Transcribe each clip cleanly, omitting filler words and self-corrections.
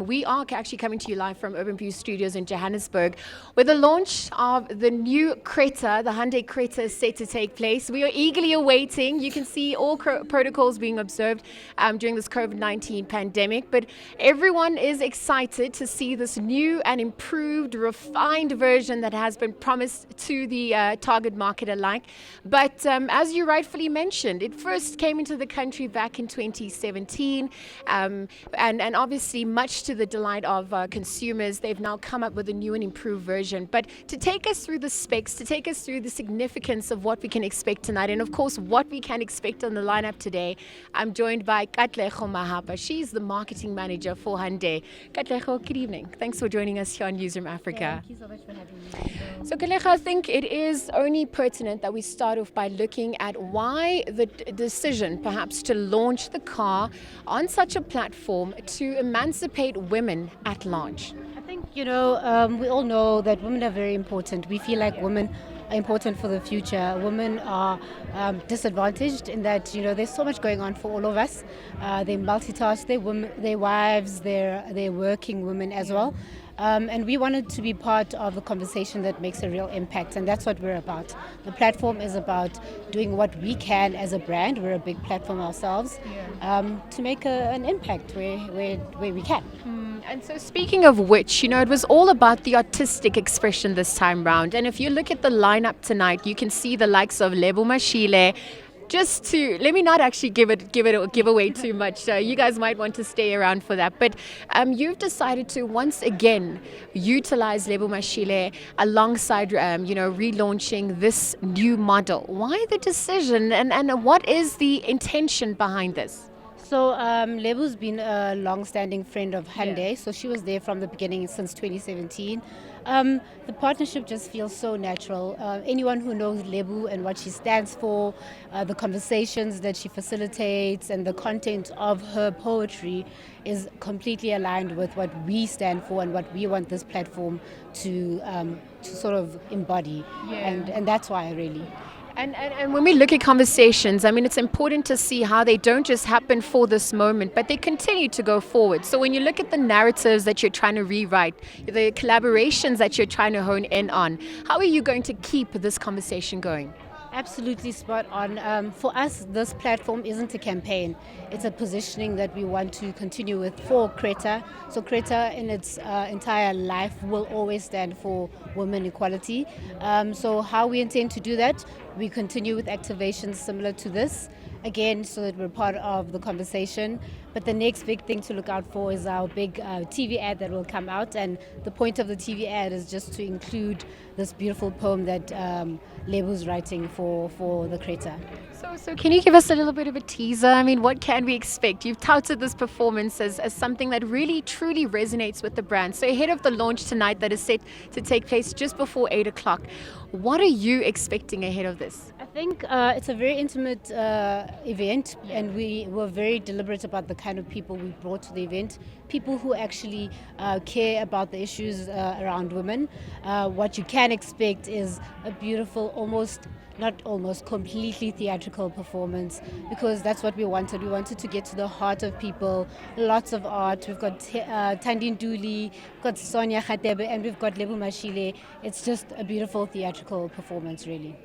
We are actually coming to you live from Urban View Studios in Johannesburg, where the launch of the new Creta, the Hyundai Creta, is set to take place. We are eagerly awaiting. You can see all protocols being observed during this COVID-19 pandemic, but everyone is excited to see this new and improved, refined version that has been promised to the target market alike. But as you rightfully mentioned, it first came into the country back in 2017, and obviously much to the delight of consumers, they've now come up with a new and improved version. But to take us through the specs, to take us through the significance of what we can expect tonight, and of course what we can expect on the lineup today, I'm joined by Katleho Mahapa. She's the marketing manager for Hyundai. Katleho, good evening. Thanks for joining us here on Newzroom Afrika. Thank you so much for having me. So Katleho, I think it is only pertinent that we start off by looking at why the decision perhaps to launch the car on such a platform to emancipate women at large. I think, we all know that women are very important. We feel like women are important for the future. Women are disadvantaged in that, there's so much going on for all of us. They multitask, they're wives, they're working women as well. And we wanted to be part of the conversation that makes a real impact, and that's what we're about. The platform is about doing what we can as a brand. We're a big platform ourselves, to make an impact where we can. And so speaking of which, it was all about the artistic expression this time round. And if you look at the lineup tonight, you can see the likes of Liezle Wilson. Just to let me not actually give away too much. You guys might want to stay around for that. But you've decided to once again utilize Liezle Wilson alongside relaunching this new model. Why the decision, and what is the intention behind this? So Liezle's been a long-standing friend of Hyundai, so she was there from the beginning since 2017. The partnership just feels so natural. Anyone who knows Liezle and what she stands for, the conversations that she facilitates, and the content of her poetry is completely aligned with what we stand for and what we want this platform to sort of embody. And that's why, really. And when we look at conversations, it's important to see how they don't just happen for this moment, but they continue to go forward. So when you look at the narratives that you're trying to rewrite, the collaborations that you're trying to hone in on, how are you going to keep this conversation going? Absolutely spot on. For us, this platform isn't a campaign. It's a positioning that we want to continue with for Creta. So Creta in its entire life will always stand for women equality. So how we intend to do that, we continue with activations similar to this, again, so that we're part of the conversation. But the next big thing to look out for is our big TV ad that will come out. And the point of the TV ad is just to include this beautiful poem that Liezle's writing for the Creta. So can you give us a little bit of a teaser? What can we expect? You've touted this performance as something that really, truly resonates with the brand. So ahead of the launch tonight that is set to take place just before 8 o'clock, what are you expecting ahead of this? I think it's a very intimate event, and we were very deliberate about the kind of people we brought to the event. People who actually care about the issues around women. What you can expect is a beautiful, completely theatrical performance, because that's what we wanted. We wanted to get to the heart of people. Lots of art. We've got Tandine Dooley, we've got Sonia Khatebe, and we've got Liezle Wilson. It's just a beautiful theatrical performance, really.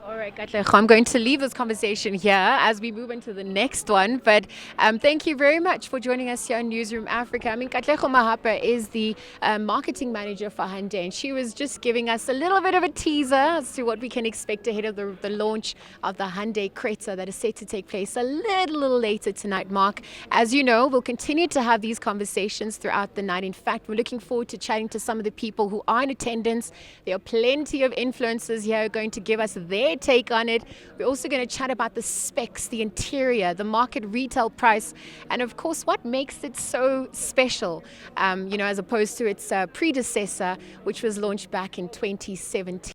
All right, Katleho, I'm going to leave this conversation here as we move into the next one. But thank you very much for joining us here on Newzroom Afrika. Katleho Mahapa is the marketing manager for Hyundai, and she was just giving us a little bit of a teaser as to what we can expect ahead of the launch of the Hyundai Creta that is set to take place a little later tonight, Mark. As you know, we'll continue to have these conversations throughout the night. In fact, we're looking forward to chatting to some of the people who are in attendance. There are plenty of influencers here who are going to give us their take on it. We're also going to chat about the specs, the interior, the market retail price, and of course what makes it so special, as opposed to its predecessor, which was launched back in 2017.